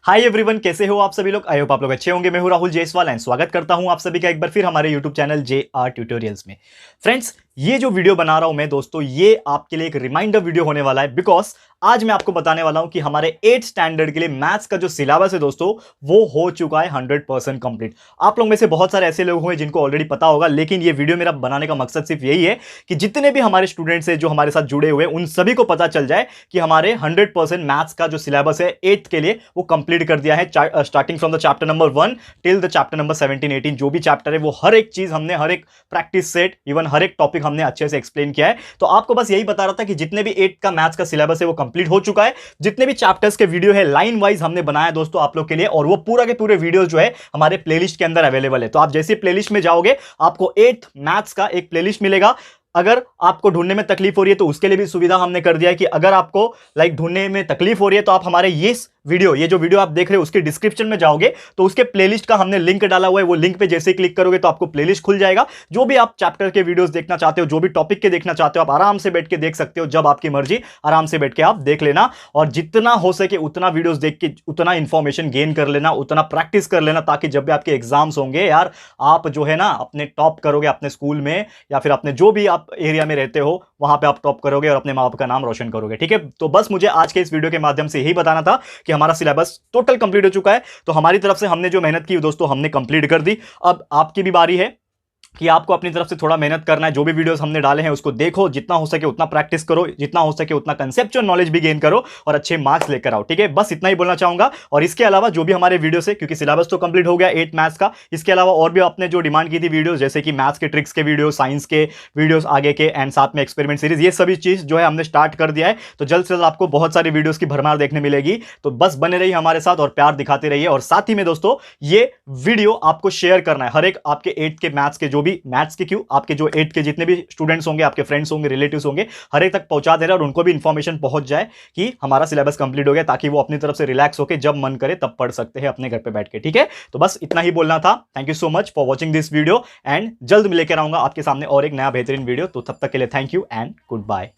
Hi everyone, कैसे हो आप सभी लोग। आई होप आप लोग अच्छे होंगे। मैं हूं राहुल जायसवाल एंड स्वागत करता हूं आप सभी का एक बार फिर हमारे यूट्यूब चैनल JR ट्यूटोरियल्स में। फ्रेंड्स, ये जो वीडियो बना रहा हूं मैं दोस्तों, ये आपके लिए एक रिमाइंडर वीडियो होने वाला है, बिकॉज आज मैं आपको बताने वाला हूं कि हमारे 8th स्टैंडर्ड के लिए मैथ्स का जो सिलेबस है दोस्तों, वो हो चुका है 100% कंप्लीट। आप लोग में से बहुत सारे ऐसे लोग हुए जिनको ऑलरेडी पता होगा, लेकिन ये वीडियो मेरा बनाने का मकसद सिर्फ यही है कि जितने भी हमारे स्टूडेंट्स हैं जो हमारे साथ जुड़े हुए, उन सभी को पता चल जाए कि हमारे 100% मैथ्स का जो सिलेबस है 8th के लिए, वो कंप्लीट कर दिया है। Starting from the chapter number 1 till the chapter number 17-18, जो भी चैप्टर है वो हर एक चीज हमने, हर एक प्रैक्टिस सेट, इवन हर एक टॉपिक हमने अच्छे से एक्सप्लेन किया है। तो आपको बस यही बता रहा था कि जितने भी 8th का मैथ्स का सिलेबस है वो कंप्लीट हो चुका है। जितने भी चैप्टर्स के वीडियो है लाइन वाइज हमने बनाया दोस्तों आप लोग के लिए, और वो पूरा के पूरे वीडियो जो है हमारे प्लेलिस्ट के अंदर अवेलेबल है। तो आप जैसे प्लेलिस्ट में जाओगे, आपको 8th मैथ्स का एक प्लेलिस्ट मिलेगा। अगर आपको ढूंढने में तकलीफ हो रही है तो उसके लिए भी सुविधा हमने कर दिया है कि अगर आपको ढूंढने में तकलीफ हो रही है तो आप हमारे ये जो वीडियो आप देख रहे हो उसके डिस्क्रिप्शन में जाओगे तो उसके प्लेलिस्ट का हमने लिंक डाला हुआ है। वो लिंक पे जैसे क्लिक करोगे तो आपको प्लेलिस्ट खुल जाएगा। जो भी आप चैप्टर के वीडियोस देखना चाहते हो, जो भी टॉपिक के देखना चाहते हो, आप आराम से बैठ के देख सकते हो। जब आपकी मर्जी, आराम से बैठ के आप देख लेना, और जितना हो सके उतना वीडियोस देख के उतना इंफॉर्मेशन गेन कर लेना, उतना प्रैक्टिस कर लेना, ताकि जब भी आपके एग्जाम्स होंगे यार, आप जो है ना अपने टॉप करोगे अपने स्कूल में, या फिर अपने जो भी आप एरिया में रहते हो वहां पे आप टॉप करोगे और अपने मां बाप का नाम रोशन करोगे। ठीक है, तो बस मुझे आज के इस वीडियो के माध्यम से यही बताना था कि हमारा सिलेबस टोटल कंप्लीट हो चुका है। तो हमारी तरफ से हमने जो मेहनत की दोस्तों, हमने कंप्लीट कर दी। अब आपकी भी बारी है कि आपको अपनी तरफ से थोड़ा मेहनत करना है। जो भी वीडियोस हमने डाले हैं उसको देखो, जितना हो सके उतना प्रैक्टिस करो, जितना हो सके उतना कंसेप्चुअल नॉलेज भी गेन करो और अच्छे मार्क्स लेकर आओ। ठीक है, बस इतना ही बोलना चाहूंगा। और इसके अलावा जो भी हमारे वीडियोस है, क्योंकि सिलेबस तो कंप्लीट हो गया 8 मैथ्स का, इसके अलावा और भी आपने जो डिमांड की थी वीडियोस, जैसे कि मैथ्स के ट्रिक्स के वीडियो, साइंस के वीडियोस आगे के, एंड साथ में एक्सपेरिमेंट सीरीज, ये सभी चीज जो है हमने स्टार्ट कर दिया है। तो जल्द से जल्द आपको बहुत सारी वीडियोस की भरमार देखने मिलेगी। तो बस बने रहिए हमारे साथ और प्यार दिखाते रहिए। और साथ ही में दोस्तों, ये वीडियो आपको शेयर करना है हर एक आपके 8th के मैथ्स के, जो भी मैथ्स के, आपके जो 8th के जितने भी स्टूडेंट्स होंगे, आपके फ्रेंड्स होंगे, रिलेटिव्स होंगे, हर एक तक पहुंचा दे रहा है, और उनको भी इंफॉर्मेशन पहुंच जाए कि हमारा सिलेबस कंप्लीट हो गया, ताकि वो अपनी तरफ से रिलैक्स होकर जब मन करे तब पढ़ सकते हैं अपने घर पे बैठ के। ठीक है, तो बस इतना ही बोलना था। Thank you so much for watching this video, and जल्द लेकर आऊंगा आपके सामने और एक नया बेहतरीन वीडियो। तो तब तक के लिए thank you and good bye.